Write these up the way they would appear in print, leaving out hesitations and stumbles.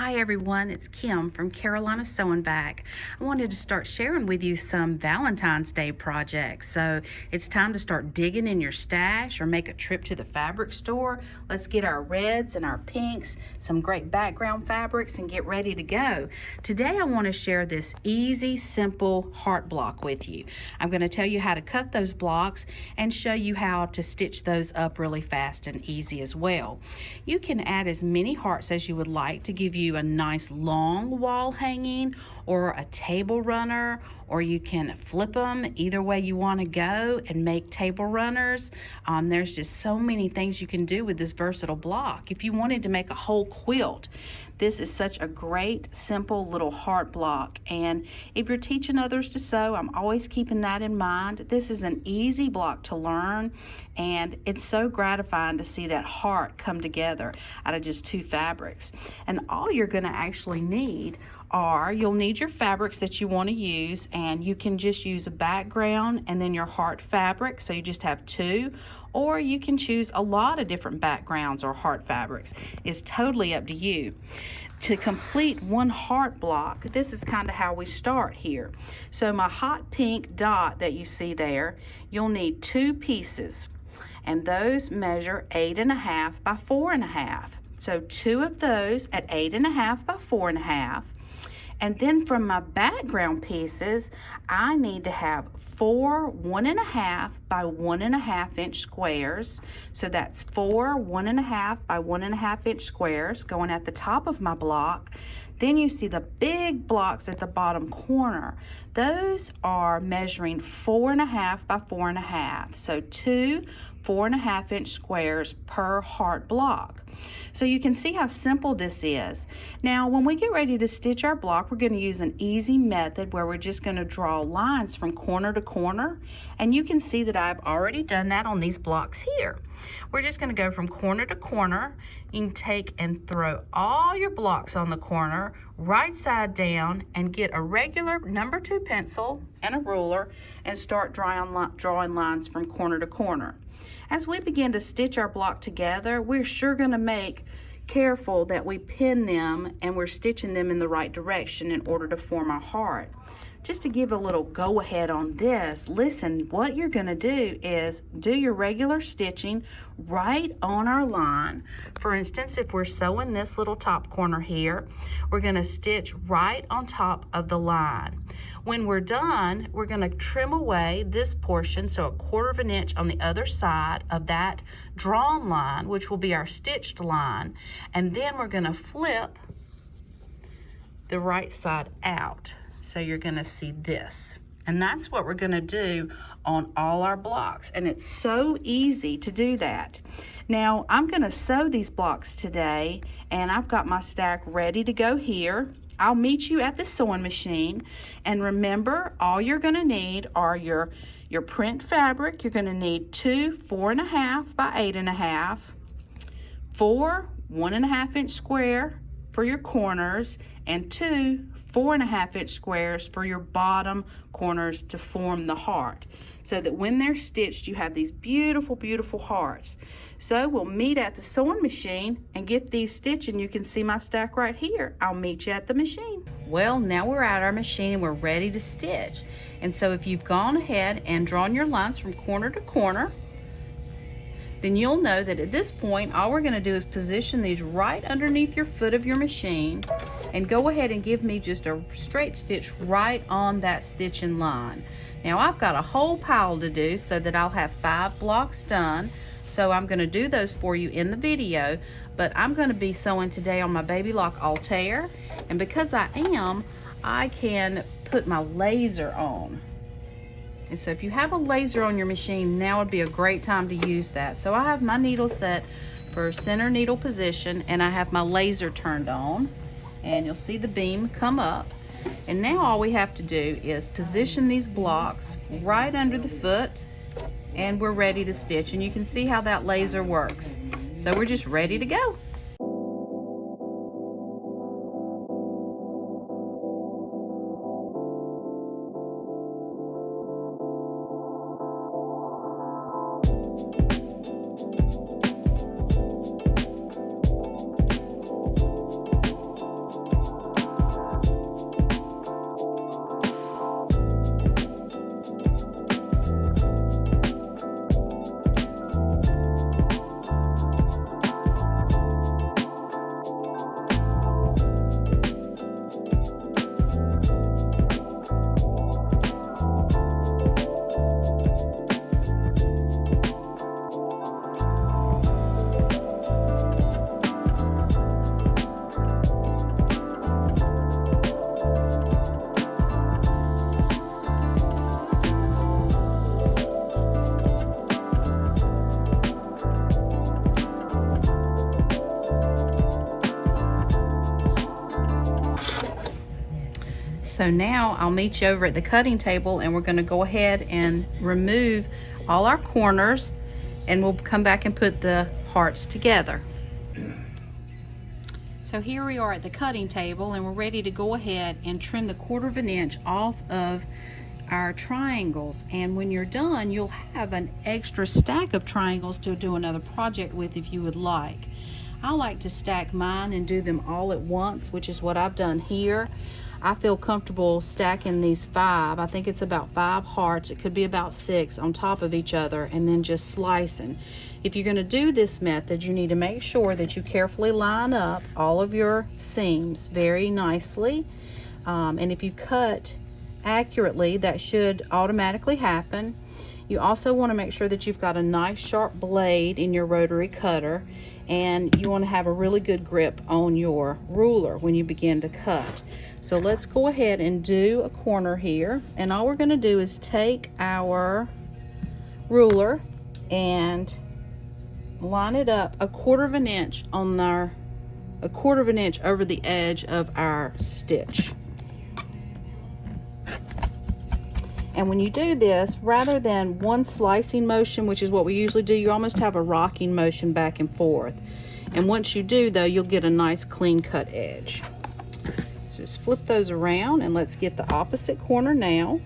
Hi everyone, it's Kim from Carolina Sewing Back. I wanted to start sharing with you some Valentine's Day projects. So it's time to start digging in your stash or make a trip to the fabric store. Let's get our reds and our pinks, some great background fabrics, and get ready to go. Today I want to share this easy, simple heart block with you. I'm going to tell you how to cut those blocks and show you how to stitch those up really fast and easy as well. You can add as many hearts as you would like to give you a nice long wall hanging or a table runner, or you can flip them either way you want to go and make table runners. There's just so many things you can do with this versatile block. If you wanted to make a whole quilt, this is such a great, simple little heart block. And if you're teaching others to sew, I'm always keeping that in mind. This is an easy block to learn, and it's so gratifying to see that heart come together out of just two fabrics. And all you're going to actually need are, you'll need your fabrics that you want to use, and you can just use a background and then your heart fabric, so you just have two, or you can choose a lot of different backgrounds or heart fabrics. It's totally up to you. To complete one heart block, this is kind of how we start here. So my hot pink dot that you see there, you'll need two pieces, and those measure 8.5 by 4.5. So two of those at 8.5 by 4.5. And then from my background pieces, I need to have 4 1.5 by 1.5 inch squares. So that's 4 1.5 by 1.5 inch squares going at the top of my block. Then you see the big blocks at the bottom corner. Those are measuring 4.5 by 4.5. So two 4.5 inch squares per heart block. So you can see how simple this is. Now, when we get ready to stitch our block, we're going to use an easy method where we're just going to draw lines from corner to corner. And you can see that I've already done that on these blocks here. We're just going to go from corner to corner. You can take and throw all your blocks on the corner, right side down, and get a regular number 2 pencil and a ruler and start drawing lines from corner to corner. As we begin to stitch our block together, we're sure going to make careful that we pin them and we're stitching them in the right direction in order to form our heart. Just to give a little go ahead on this, listen, what you're going to do is do your regular stitching right on our line. For instance, if we're sewing this little top corner here, we're going to stitch right on top of the line. When we're done, we're going to trim away this portion, so 1/4 inch on the other side of that drawn line, which will be our stitched line, and then we're going to flip the right side out. So you're going to see this. And that's what we're going to do on all our blocks. And it's so easy to do that. Now, I'm going to sew these blocks today, and I've got my stack ready to go here. I'll meet you at the sewing machine. And remember, all you're going to need are your print fabric. You're going to need two 4.5 by 8.5, 4 1.5 inch square for your corners, and two 4.5 inch squares for your bottom corners to form the heart, so that when they're stitched you have these beautiful, beautiful hearts. So we'll meet at the sewing machine and get these stitched, and you can see my stack right here. I'll meet you at the machine. Well, now we're at our machine and we're ready to stitch. And so if you've gone ahead and drawn your lines from corner to corner, then you'll know that at this point all we're going to do is position these right underneath your foot of your machine and go ahead and give me just a straight stitch right on that stitching line. Now I've got a whole pile to do so that I'll have 5 blocks done, so I'm going to do those for you in the video, but I'm going to be sewing today on my Baby Lock Altair, and because I can put my laser on. And so if you have a laser on your machine, now would be a great time to use that. So I have my needle set for center needle position, and I have my laser turned on, and you'll see the beam come up. And now all we have to do is position these blocks right under the foot, and we're ready to stitch. And you can see how that laser works. So we're just ready to go. So now I'll meet you over at the cutting table, and we're going to go ahead and remove all our corners, and we'll come back and put the hearts together. So here we are at the cutting table, and we're ready to go ahead and trim the 1/4 of an inch off of our triangles. And when you're done, you'll have an extra stack of triangles to do another project with if you would like. I like to stack mine and do them all at once, which is what I've done here. I feel comfortable stacking these 5. I think it's about 5 hearts. It could be about 6 on top of each other, and then just slicing. If you're going to do this method, you need to make sure that you carefully line up all of your seams very nicely. And if you cut accurately, that should automatically happen. You also want to make sure that you've got a nice sharp blade in your rotary cutter, and you want to have a really good grip on your ruler when you begin to cut. So let's go ahead and do a corner here, and all we're going to do is take our ruler and line it up 1/4 of an inch on a 1/4 of an inch over the edge of our stitch. And when you do this, rather than one slicing motion, which is what we usually do, you almost have a rocking motion back and forth. And once you do, though, you'll get a nice clean cut edge. So just flip those around, and let's get the opposite corner now.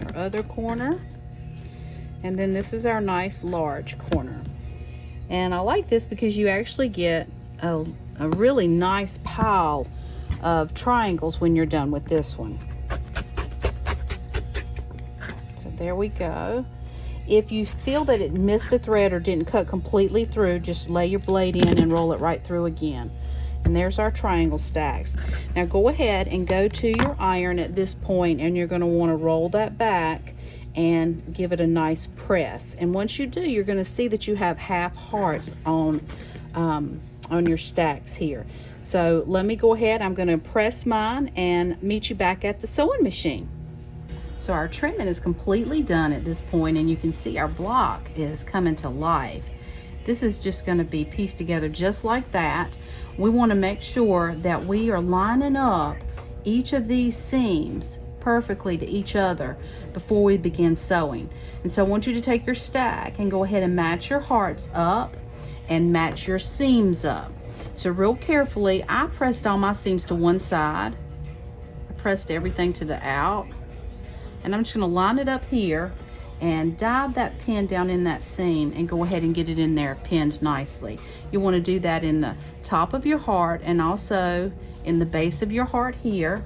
Our other corner. And then this is our nice large corner. And I like this because you actually get a really nice pile of triangles when you're done with this one. So there we go. If you feel that it missed a thread or didn't cut completely through, just lay your blade in and roll it right through again. And there's our triangle stacks. Now go ahead and go to your iron at this point, and you're going to want to roll that back and give it a nice press. And once you do, you're going to see that you have half hearts on your stacks here. So let me go ahead. I'm going to press mine and meet you back at the sewing machine. So our trimming is completely done at this point, and you can see our block is coming to life. This is just going to be pieced together just like that. We want to make sure that we are lining up each of these seams perfectly to each other before we begin sewing. And so I want you to take your stack and go ahead and match your hearts up and match your seams up. So real carefully, I pressed all my seams to one side. I pressed everything to the out. And I'm just going to line it up here and dive that pin down in that seam and go ahead and get it in there pinned nicely. You want to do that in the top of your heart and also in the base of your heart here.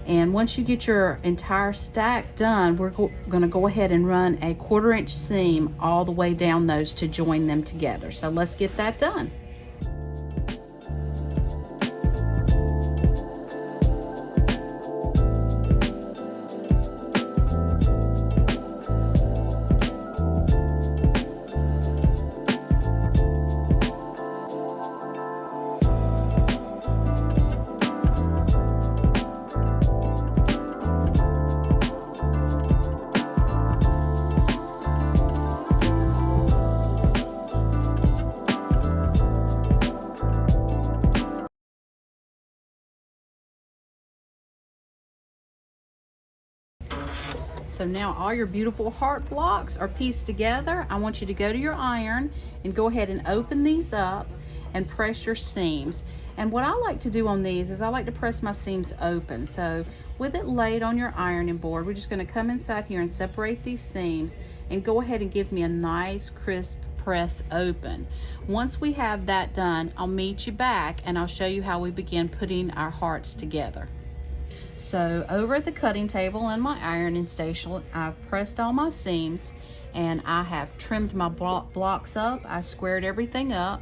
And once you get your entire stack done, we're going to go ahead and run a 1/4 inch seam all the way down those to join them together. So let's get that done. So now all your beautiful heart blocks are pieced together. I want you to go to your iron and go ahead and open these up and press your seams. And what I like to do on these is I like to press my seams open. So with it laid on your ironing board, we're just going to come inside here and separate these seams and go ahead and give me a nice crisp press open. Once we have that done, I'll meet you back and I'll show you how we begin putting our hearts together. So over at the cutting table and my ironing station, I've pressed all my seams and I have trimmed my blocks up. I squared everything up.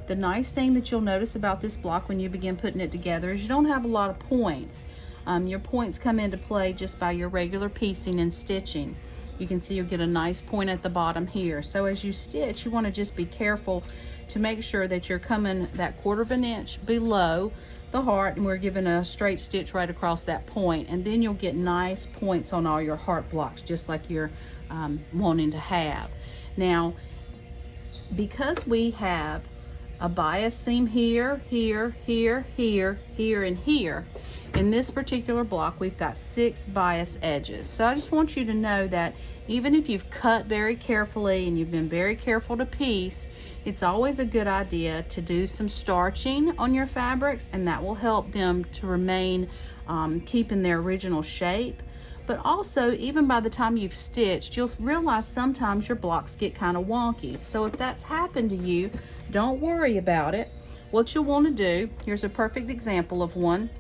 The nice thing that you'll notice about this block when you begin putting it together is you don't have a lot of points. Your points come into play just by your regular piecing and stitching. You can see you'll get a nice point at the bottom here. So as you stitch, you want to just be careful to make sure that you're coming that 1/4 of an inch below the heart, and we're giving a straight stitch right across that point, and then you'll get nice points on all your heart blocks just like you're wanting to have. Now because we have a bias seam here, here, here, here, here, and here. In this particular block, we've got 6 bias edges. So I just want you to know that even if you've cut very carefully and you've been very careful to piece, it's always a good idea to do some starching on your fabrics, and that will help them to remain keeping their original shape. But also, even by the time you've stitched, you'll realize sometimes your blocks get kind of wonky. So if that's happened to you, don't worry about it. What you'll want to do, here's a perfect example of one.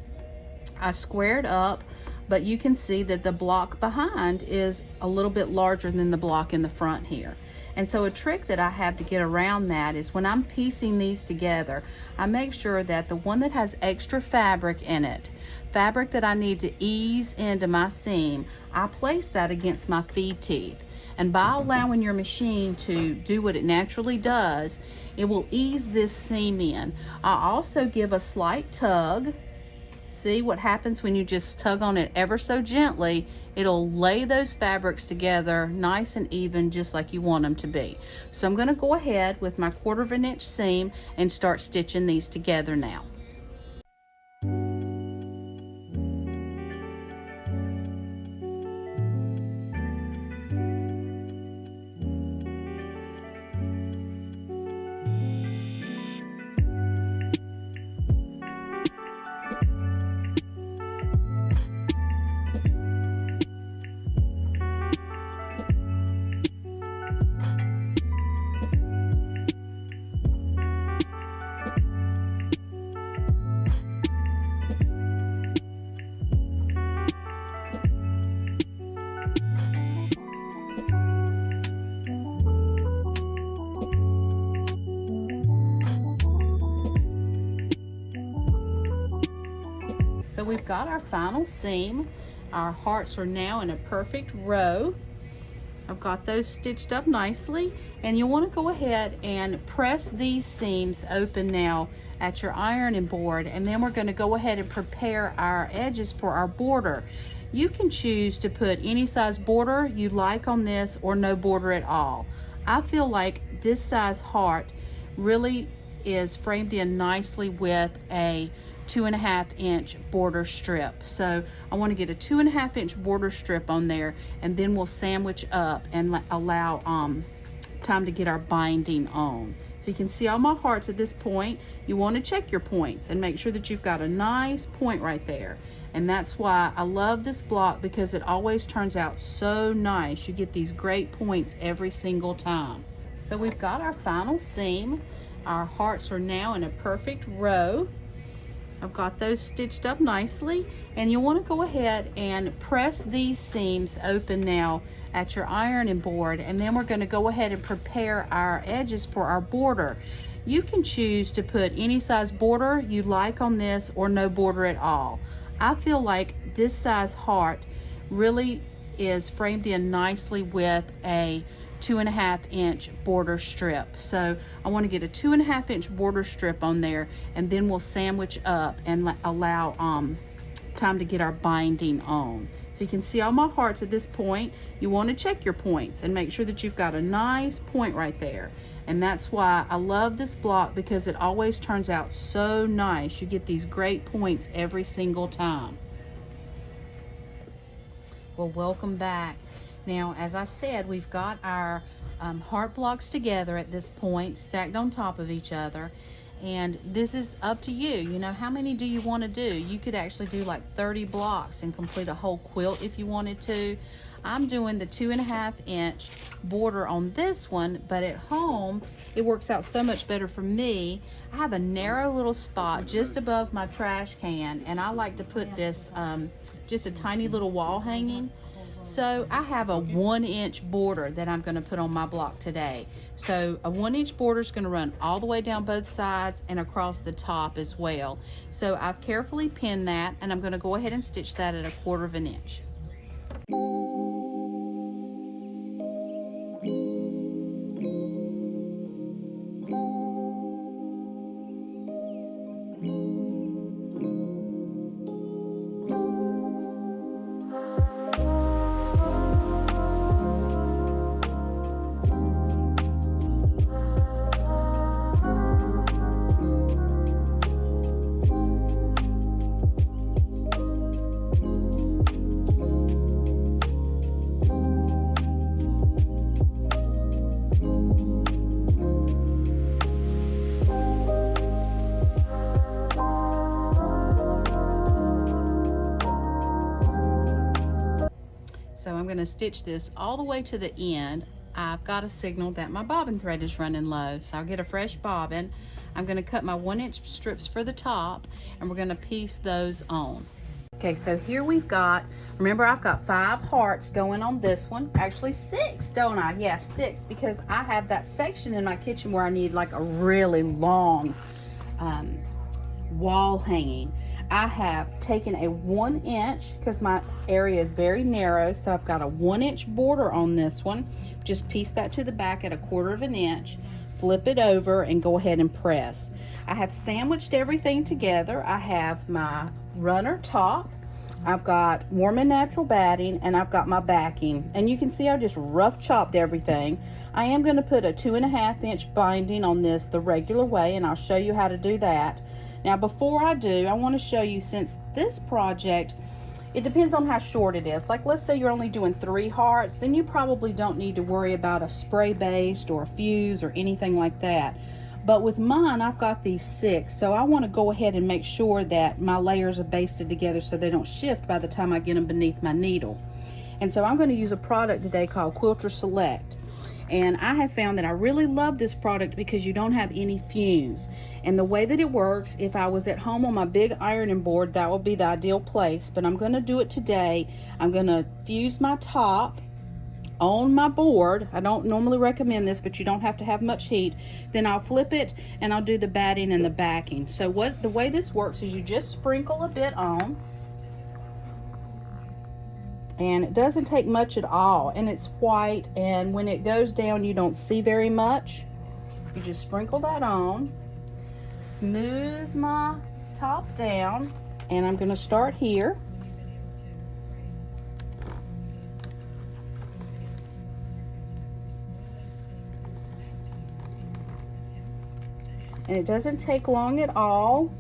I squared up, but you can see that the block behind is a little bit larger than the block in the front here. And so a trick that I have to get around that is when I'm piecing these together, I make sure that the one that has extra fabric in it, fabric that I need to ease into my seam, I place that against my feed teeth. And by allowing your machine to do what it naturally does, it will ease this seam in. I also give a slight tug. See what happens when you just tug on it ever so gently? It'll lay those fabrics together nice and even, just like you want them to be. So I'm going to go ahead with my 1/4 of an inch seam and start stitching these together now. So we've got our final seam. Our hearts are now in a perfect row. I've got those stitched up nicely, and you'll want to go ahead and press these seams open now at your ironing board, and then we're going to go ahead and prepare our edges for our border. You can choose to put any size border you like on this or no border at all. I feel like this size heart really is framed in nicely with a 2.5 inch border strip. So I want to get a 2.5 inch border strip on there, and then we'll sandwich up and allow time to get our binding on. So you can see all my hearts at this point. You want to check your points and make sure that you've got a nice point right there. And that's why I love this block, because it always turns out so nice. You get these great points every single time. So we've got our final seam. Our hearts are now in a perfect row. I've got those stitched up nicely, and you'll want to go ahead and press these seams open now at your ironing board, and then we're going to go ahead and prepare our edges for our border. You can choose to put any size border you like on this or no border at all. I feel like this size heart really is framed in nicely with a 2.5 inch border strip. So I want to get a 2.5 inch border strip on there, and then we'll sandwich up and allow time to get our binding on. So you can see all my hearts at this point. You want to check your points and make sure that you've got a nice point right there. And that's why I love this block, because it always turns out so nice. You get these great points every single time. Well, welcome back. Now, as I said, we've got our heart blocks together at this point, stacked on top of each other. And this is up to you. You know, how many do you want to do? You could actually do like 30 blocks and complete a whole quilt if you wanted to. I'm doing the 2.5 inch border on this one, but at home, it works out so much better for me. I have a narrow little spot just above my trash can, and I like to put this, just a tiny little wall hanging. So I have a 1 inch border that I'm going to put on my block today. So a 1 inch border is going to run all the way down both sides and across the top as well. So I've carefully pinned that, and I'm going to go ahead and stitch that at a 1/4 of an inch. going to stitch this all the way to the end, I've got a signal that my bobbin thread is running low. So I'll get a fresh bobbin. I'm going to cut my 1-inch strips for the top, and we're going to piece those on. Okay, so here we've got, remember I've got 5 hearts going on this one. Actually 6, don't I? Yeah, 6, because I have that section in my kitchen where I need like a really long wall hanging. I have taken a 1-inch, because my area is very narrow, so I've got a 1-inch border on this one. Just piece that to the back at a 1/4 of an inch, flip it over, and go ahead and press. I have sandwiched everything together. I have my runner top, I've got warm and natural batting, and I've got my backing. And you can see I just rough chopped everything. I am going to put a 2.5-inch binding on this the regular way, and I'll show you how to do that. Now before I do, I want to show you, since this project, it depends on how short it is. Like let's say you're only doing 3 hearts, then you probably don't need to worry about a spray based or a fuse or anything like that. But with mine, I've got these 6, so I want to go ahead and make sure that my layers are basted together so they don't shift by the time I get them beneath my needle. And so I'm going to use a product today called Quilter Select. And I have found that I really love this product because you don't have any fumes. And the way that it works, if I was at home on my big ironing board, that would be the ideal place. But I'm going to do it today. I'm going to fuse my top on my board. I don't normally recommend this, but you don't have to have much heat. Then I'll flip it and I'll do the batting and the backing. So the way this works is you just sprinkle a bit on, and it doesn't take much at all, and it's white, and when it goes down you don't see very much. You just sprinkle that on, smooth my top down, and I'm going to start here. And it doesn't take long at all.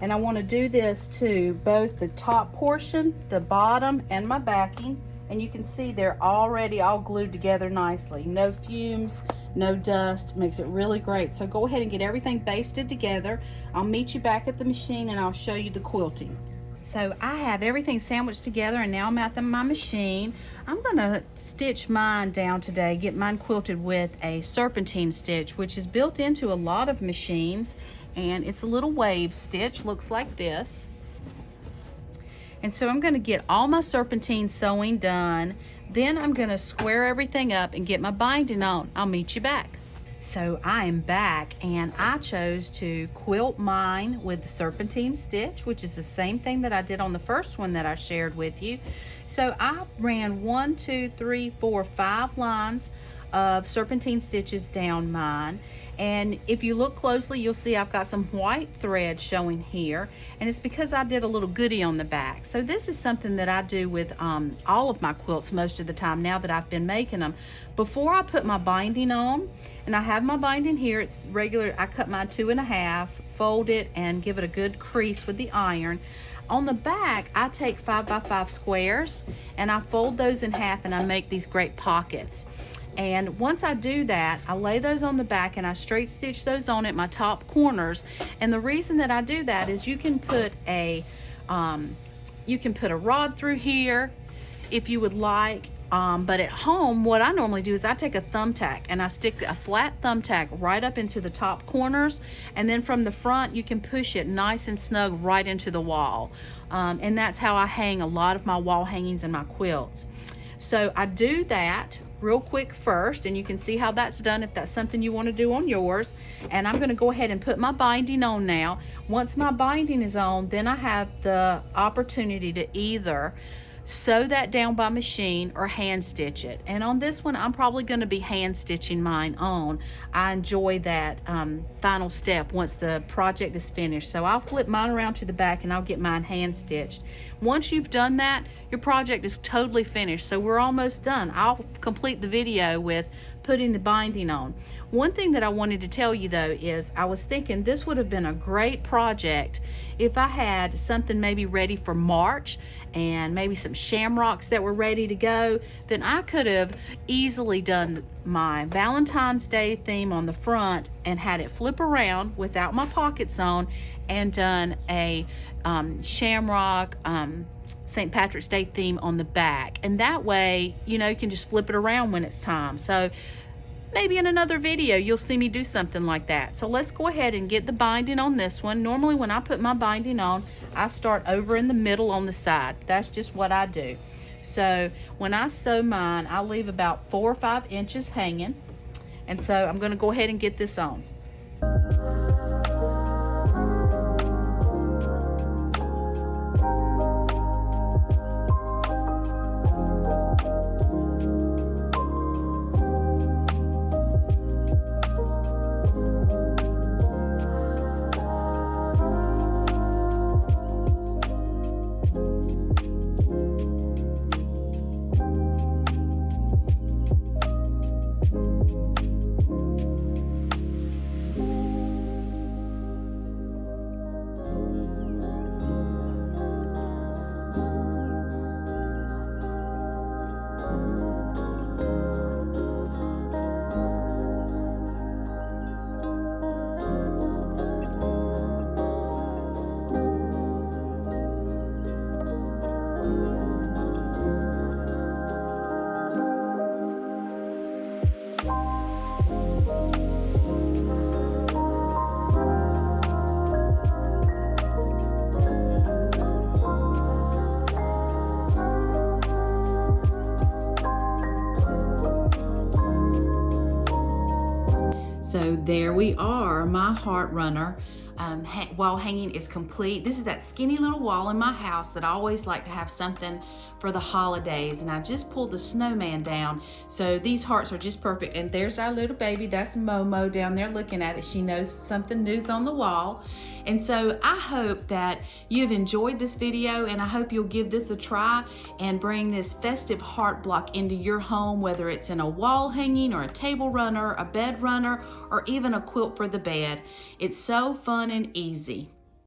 And I want to do this to both the top portion, the bottom, and my backing. And you can see they're already all glued together nicely. No fumes, no dust, makes it really great. So go ahead and get everything basted together. I'll meet you back at the machine and I'll show you the quilting. So I have everything sandwiched together, and now I'm at my machine. I'm gonna stitch mine down today, get mine quilted with a serpentine stitch, which is built into a lot of machines, and it's a little wave stitch, looks like this. And so I'm gonna get all my serpentine sewing done, then I'm gonna square everything up and get my binding on. I'll meet you back. So I am back, and I chose to quilt mine with the serpentine stitch, which is the same thing that I did on the first one that I shared with you. So I ran 1, 2, 3, 4, 5 lines of serpentine stitches down mine. And if you look closely, you'll see I've got some white thread showing here, and it's because I did a little goodie on the back. So this is something that I do with all of my quilts most of the time now that I've been making them. Before I put my binding on, and I have my binding here, it's regular, I cut mine 2.5, fold it, and give it a good crease with the iron. On the back, I take 5x5 squares, and I fold those in half, and I make these great pockets. And once I do that, I lay those on the back and I straight stitch those on at my top corners. And the reason that I do that is you can put a rod through here if you would like. But at home, what I normally do is I take a thumbtack and I stick a flat thumbtack right up into the top corners, and then from the front you can push it nice and snug right into the wall. And that's how I hang a lot of my wall hangings in my quilts. So I do that real quick first, and you can see how that's done if that's something you want to do on yours. And I'm going to go ahead and put my binding on now. Once my binding is on, then I have the opportunity to either sew that down by machine or hand stitch it. And on this one, I'm probably going to be hand stitching mine on. I enjoy that final step once the project is finished. So I'll flip mine around to the back and I'll get mine hand stitched. Once you've done that, your project is totally finished. So we're almost done. I'll complete the video with putting the binding on. One thing that I wanted to tell you though is I was thinking this would have been a great project if I had something maybe ready for March and maybe some shamrocks that were ready to go, then I could have easily done my Valentine's Day theme on the front and had it flip around without my pockets on, and done a shamrock St. Patrick's Day theme on the back. And that way, you know, you can just flip it around when it's time. So maybe in another video you'll see me do something like that. So let's go ahead and get the binding on this one. Normally when I put my binding on, I start over in the middle on the side. That's just what I do. So when I sew mine, I leave about 4 or 5 inches hanging. And so I'm going to go ahead and get this on. So there we are, my heart runner wall hanging is complete. This is that skinny little wall in my house that I always like to have something for the holidays, and I just pulled the snowman down, so these hearts are just perfect. And there's our little baby, that's Momo down there looking at it. She knows something new's on the wall. And so I hope that you've enjoyed this video, and I hope you'll give this a try and bring this festive heart block into your home, whether it's in a wall hanging or a table runner, a bed runner, or even a quilt for the bed. It's so fun and easy.